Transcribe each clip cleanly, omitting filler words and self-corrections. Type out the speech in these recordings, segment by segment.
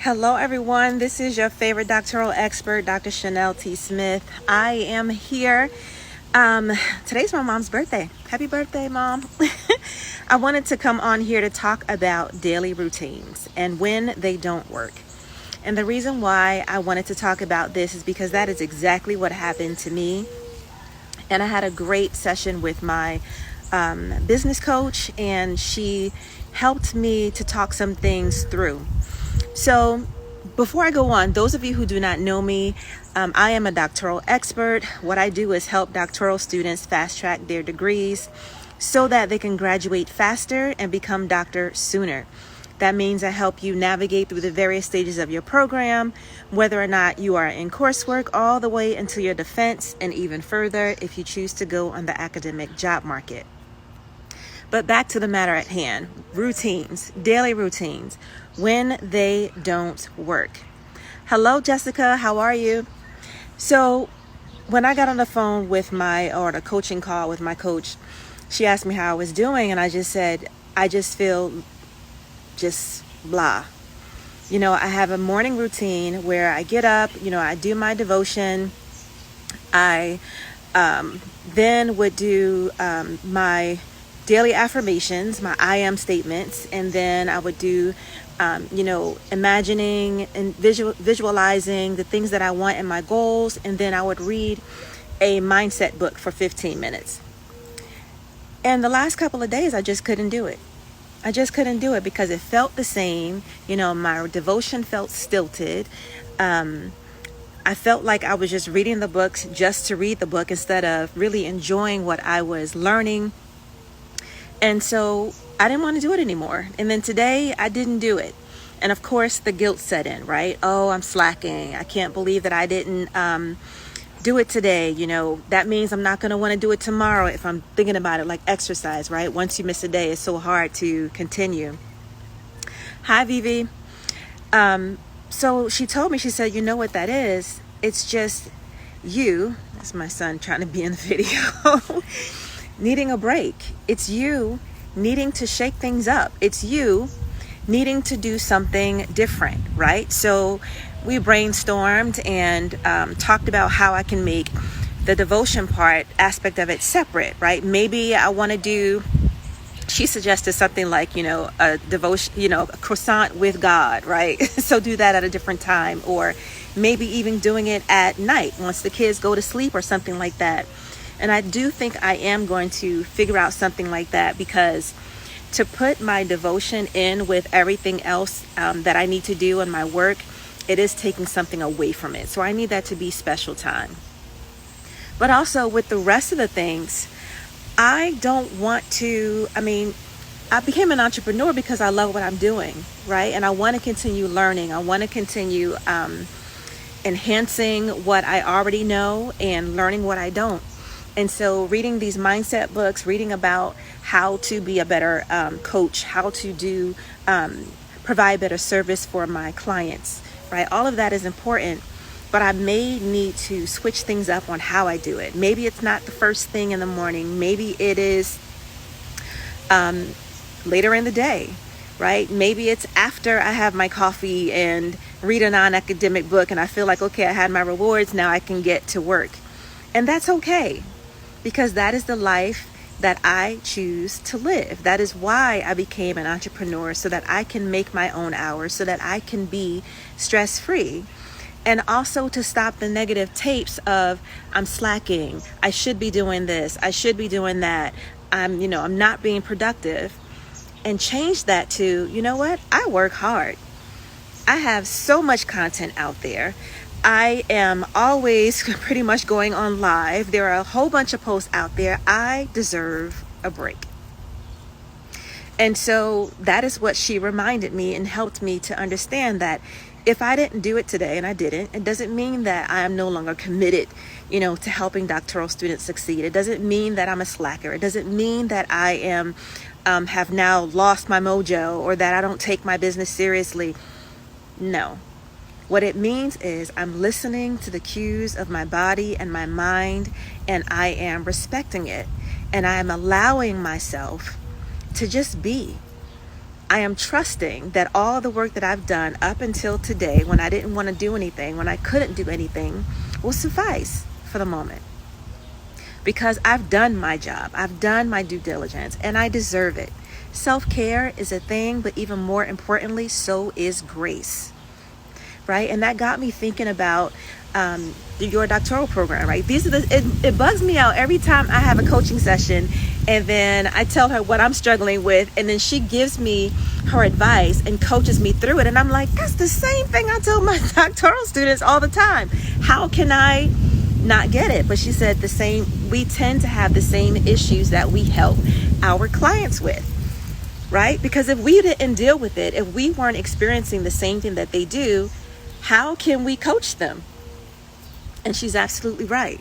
Hello, everyone. This is your favorite doctoral expert, Dr. Chanel T. Smith. I am here. Today's my mom's birthday. Happy birthday, Mom. I wanted to come on here to talk about daily routines and when they don't work. And the reason why I wanted to talk about this is because that is exactly what happened to me. And I had a great session with my business coach, and she helped me to talk some things through. So before I go on, those of you who do not know me, I am a doctoral expert. What I do is help doctoral students fast track their degrees so that they can graduate faster and become doctor sooner. That means I help you navigate through the various stages of your program, whether or not you are in coursework, all the way until your defense, and even further if you choose to go on the academic job market. But back to the matter at hand, routines, daily routines, when they don't work. Hello, Jessica, how are you? So when I got on the phone with the coaching call with my coach, she asked me how I was doing, and I just said, I just feel just blah. I have a morning routine where I get up, I do my devotion. I then would do my daily affirmations, my I am statements, and then I would do, imagining and visualizing the things that I want and my goals, and then I would read a mindset book for 15 minutes. And the last couple of days, I just couldn't do it. I just couldn't do it because it felt the same. My devotion felt stilted. I felt like I was just reading the books just to read the book instead of really enjoying what I was learning. And so I didn't want to do it anymore. And then today I didn't do it. And of course the guilt set in, right? Oh, I'm slacking. I can't believe that I didn't do it today. That means I'm not going to want to do it tomorrow if I'm thinking about it like exercise, right? Once you miss a day, it's so hard to continue. Hi, Vivi. So she told me, she said, you know what that is? It's just you. That's my son trying to be in the video. Needing a break. It's you needing to shake things up. It's you needing to do something different, right? So we brainstormed and talked about how I can make the devotion aspect of it separate, right? Maybe I want to do, she suggested something like, a devotion, a croissant with God, right? So do that at a different time, or maybe even doing it at night once the kids go to sleep or something like that. And I do think I am going to figure out something like that, because to put my devotion in with everything else that I need to do in my work, it is taking something away from it. So I need that to be special time. But also with the rest of the things, I don't want to, I became an entrepreneur because I love what I'm doing, right? And I want to continue learning. I want to continue enhancing what I already know and learning what I don't. And so reading these mindset books, reading about how to be a better coach, how to provide better service for my clients, right? All of that is important, but I may need to switch things up on how I do it. Maybe it's not the first thing in the morning. Maybe it is later in the day, right? Maybe it's after I have my coffee and read a non-academic book and I feel like, okay, I had my rewards, now I can get to work. And that's okay, because that is the life that I choose to live. That is why I became an entrepreneur, so that I can make my own hours, so that I can be stress-free. And also to stop the negative tapes of I'm slacking, I should be doing this, I should be doing that, I'm not being productive. And change that to, you know what? I work hard. I have so much content out there. I am always pretty much going on live. There are a whole bunch of posts out there. I deserve a break. And so that is what she reminded me and helped me to understand that if I didn't do it today, and I didn't, it doesn't mean that I am no longer committed, to helping doctoral students succeed. It doesn't mean that I'm a slacker. It doesn't mean that I am have now lost my mojo, or that I don't take my business seriously. No. What it means is I'm listening to the cues of my body and my mind, and I am respecting it. And I am allowing myself to just be. I am trusting that all the work that I've done up until today, when I didn't want to do anything, when I couldn't do anything, will suffice for the moment. Because I've done my job, I've done my due diligence, and I deserve it. Self-care is a thing, but even more importantly, so is grace, right? And that got me thinking about your doctoral program, right? It bugs me out every time I have a coaching session and then I tell her what I'm struggling with, and then she gives me her advice and coaches me through it. And I'm like, that's the same thing I tell my doctoral students all the time. How can I not get it? But she said we tend to have the same issues that we help our clients with, right? Because if we didn't deal with it, if we weren't experiencing the same thing that they do, how can we coach them? And she's absolutely right.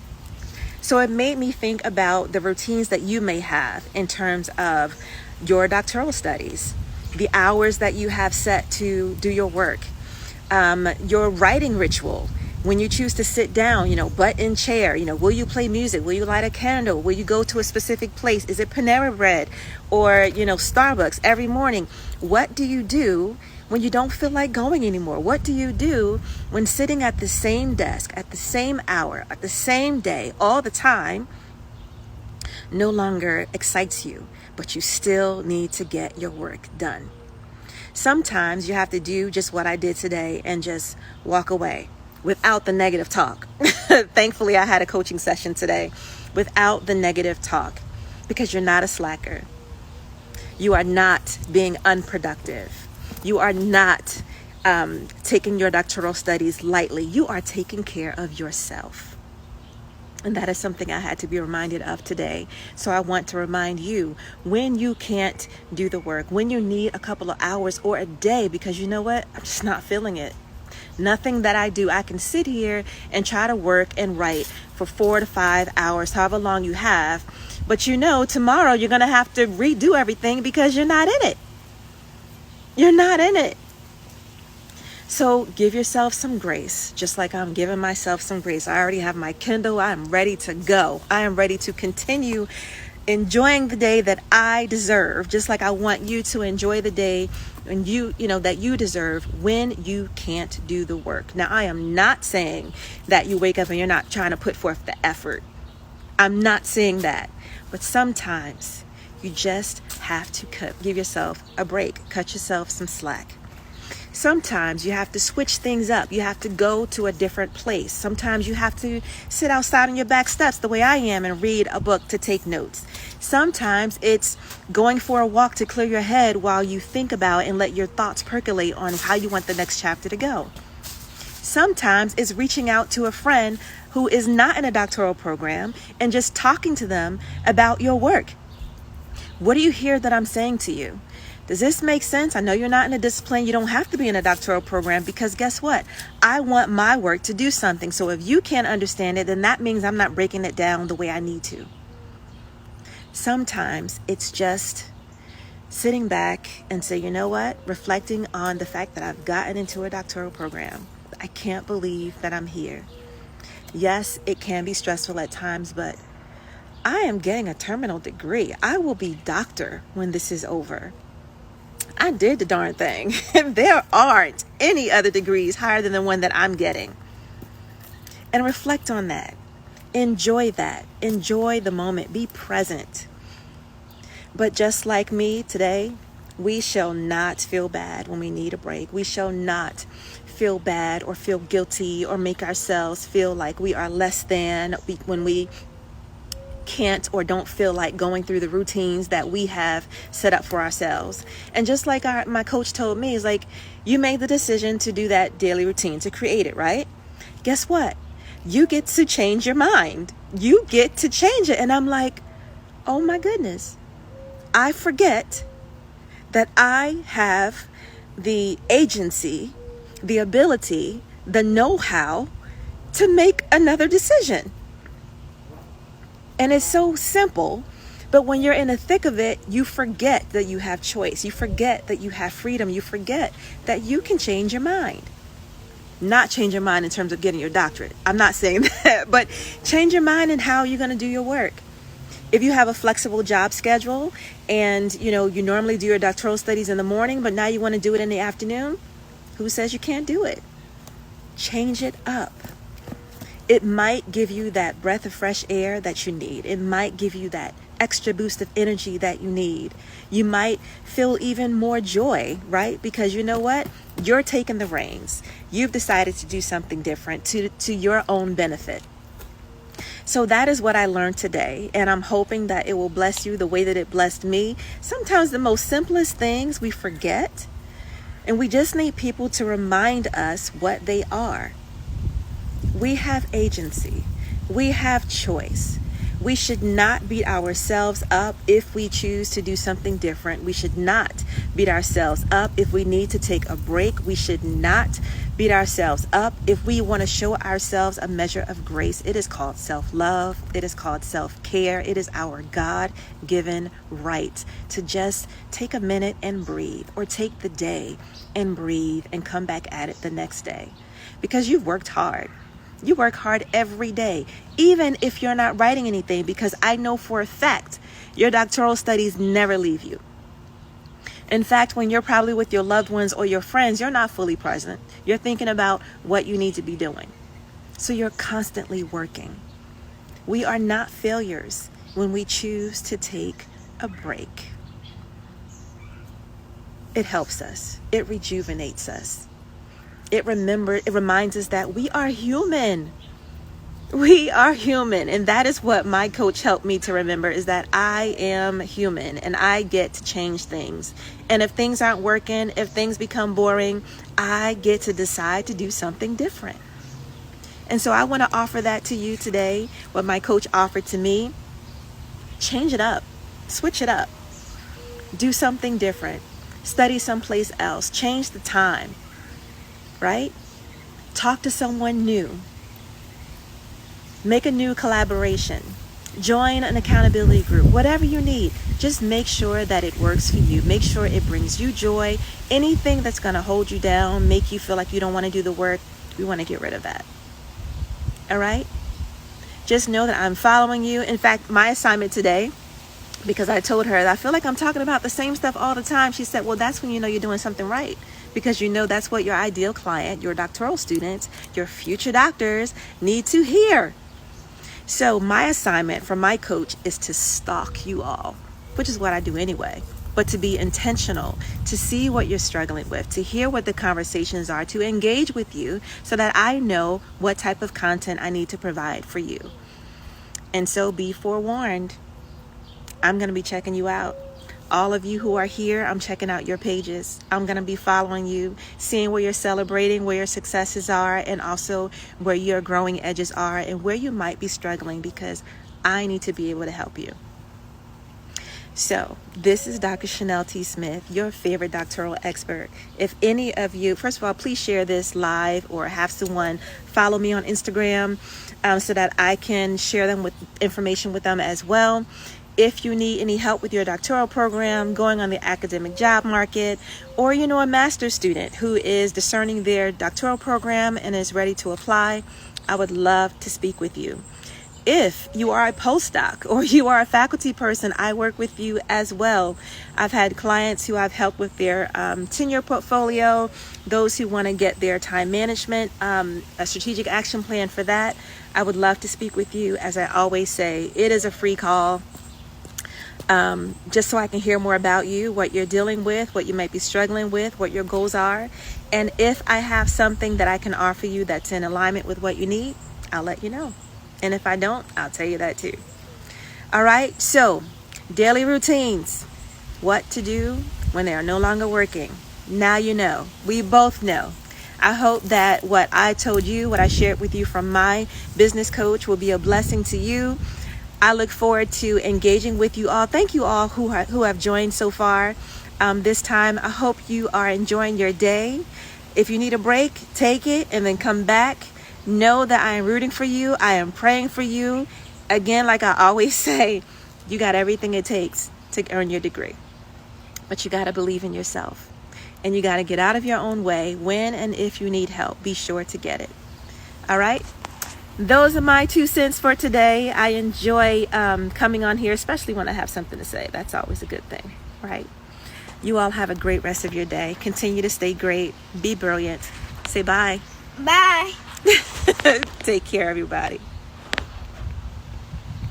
So it made me think about the routines that you may have in terms of your doctoral studies, the hours that you have set to do your work, your writing ritual. When you choose to sit down, butt in chair, will you play music? Will you light a candle? Will you go to a specific place? Is it Panera Bread or, Starbucks every morning? What do you do when you don't feel like going anymore? What do you do when sitting at the same desk, at the same hour, at the same day, all the time, no longer excites you, but you still need to get your work done? Sometimes you have to do just what I did today and just walk away without the negative talk. Thankfully, I had a coaching session today without the negative talk, because you're not a slacker. You are not being unproductive. You are not taking your doctoral studies lightly. You are taking care of yourself. And that is something I had to be reminded of today. So I want to remind you, when you can't do the work, when you need a couple of hours or a day, because you know what? I'm just not feeling it. Nothing that I do, I can sit here and try to work and write for 4 to 5 hours, however long you have. But tomorrow you're going to have to redo everything because you're not in it. You're not in it. So give yourself some grace, just like I'm giving myself some grace. I already have my Kindle. I am ready to go. I am ready to continue enjoying the day that I deserve, just like I want you to enjoy the day and that you deserve when you can't do the work. Now, I am not saying that you wake up and you're not trying to put forth the effort. I'm not saying that. But sometimes you just have to give yourself a break, cut yourself some slack. Sometimes you have to switch things up. You have to go to a different place. Sometimes you have to sit outside on your back steps the way I am and read a book to take notes. Sometimes it's going for a walk to clear your head while you think about and let your thoughts percolate on how you want the next chapter to go. Sometimes it's reaching out to a friend who is not in a doctoral program and just talking to them about your work. What do you hear that I'm saying to you? Does this make sense? I know you're not in a discipline. You don't have to be in a doctoral program, because guess what? I want my work to do something. So if you can't understand it, then that means I'm not breaking it down the way I need to. Sometimes it's just sitting back and say, you know what? Reflecting on the fact that I've gotten into a doctoral program. I can't believe that I'm here. Yes, it can be stressful at times, but I am getting a terminal degree. I will be doctor when this is over. I did the darn thing. There aren't any other degrees higher than the one that I'm getting. And reflect on that. Enjoy that. Enjoy the moment. Be present. But just like me today, we shall not feel bad when we need a break. We shall not feel bad or feel guilty or make ourselves feel like we are less than when we can't or don't feel like going through the routines that we have set up for ourselves. And just like my coach told me, is like, you made the decision to do that daily routine, to create it, right? Guess what? You get to change your mind. You get to change it. And I'm like, oh my goodness. I forget that I have the agency, the ability, the know-how to make another decision. And it's so simple, but when you're in the thick of it, you forget that you have choice. You forget that you have freedom. You forget that you can change your mind. Not change your mind in terms of getting your doctorate. I'm not saying that, but change your mind in how you're going to do your work. If you have a flexible job schedule and you normally do your doctoral studies in the morning, but now you want to do it in the afternoon, who says you can't do it? Change it up. It might give you that breath of fresh air that you need. It might give you that extra boost of energy that you need. You might feel even more joy, right? Because you know what? You're taking the reins. You've decided to do something different to your own benefit. So that is what I learned today, and I'm hoping that it will bless you the way that it blessed me. Sometimes the most simplest things we forget, and we just need people to remind us what they are. We have agency. We have choice. We should not beat ourselves up if we choose to do something different. We should not beat ourselves up if we need to take a break. We should not beat ourselves up if we want to show ourselves a measure of grace. It is called self-love. It is called self-care. It is our God-given right to just take a minute and breathe, or take the day and breathe and come back at it the next day, because you've worked hard. You work hard every day, even if you're not writing anything, because I know for a fact your doctoral studies never leave you. In fact, when you're probably with your loved ones or your friends, you're not fully present. You're thinking about what you need to be doing. So you're constantly working. We are not failures when we choose to take a break. It helps us. It rejuvenates us. It reminds us that we are human. We are human. And that is what my coach helped me to remember, is that I am human and I get to change things. And if things aren't working, if things become boring, I get to decide to do something different. And so I want to offer that to you today, what my coach offered to me. Change it up. Switch it up. Do something different. Study someplace else. Change the time. Right? Talk to someone new. Make a new collaboration. Join an accountability group. Whatever you need, just make sure that it works for you. Make sure it brings you joy. Anything that's going to hold you down, make you feel like you don't want to do the work, we want to get rid of that. All right? Just know that I'm following you. In fact, my assignment today, because I told her that I feel like I'm talking about the same stuff all the time, she said, well, that's when you know you're doing something right. Because you know that's what your ideal client, your doctoral students, your future doctors need to hear. So my assignment from my coach is to stalk you all, which is what I do anyway, but to be intentional, to see what you're struggling with, to hear what the conversations are, to engage with you so that I know what type of content I need to provide for you. And so be forewarned, I'm going to be checking you out. All of you who are here, I'm checking out your pages. I'm going to be following you, seeing where you're celebrating, where your successes are, and also where your growing edges are and where you might be struggling, because I need to be able to help you. So this is Dr. Chanel T. Smith, your favorite doctoral expert. If any of you, first of all, please share this live or have someone follow me on Instagram so that I can share them with information with them as well. If you need any help with your doctoral program, going on the academic job market, or a master's student who is discerning their doctoral program and is ready to apply, I would love to speak with you. If you are a postdoc or you are a faculty person, I work with you as well. I've had clients who I've helped with their tenure portfolio, those who want to get their time management, a strategic action plan for that. I would love to speak with you. As I always say, it is a free call. Just so I can hear more about you, what you're dealing with, what you might be struggling with, what your goals are. And if I have something that I can offer you that's in alignment with what you need, I'll let you know. And if I don't, I'll tell you that too. All right. So daily routines, what to do when they are no longer working. Now you know. We both know. I hope that what I told you, what I shared with you from my business coach, will be a blessing to you. I look forward to engaging with you all. Thank you all who have joined so far this time. I hope you are enjoying your day. If you need a break, take it and then come back. Know that I am rooting for you. I am praying for you. Again, like I always say, you got everything it takes to earn your degree. But you got to believe in yourself. And you got to get out of your own way. When and if you need help, be sure to get it. All right? those are my 2 cents for today. I enjoy coming on here, especially when I have something to say. That's always a good thing, right? You all have a great rest of your day. Continue to stay great. Be brilliant. Say bye. Bye. Take care, everybody.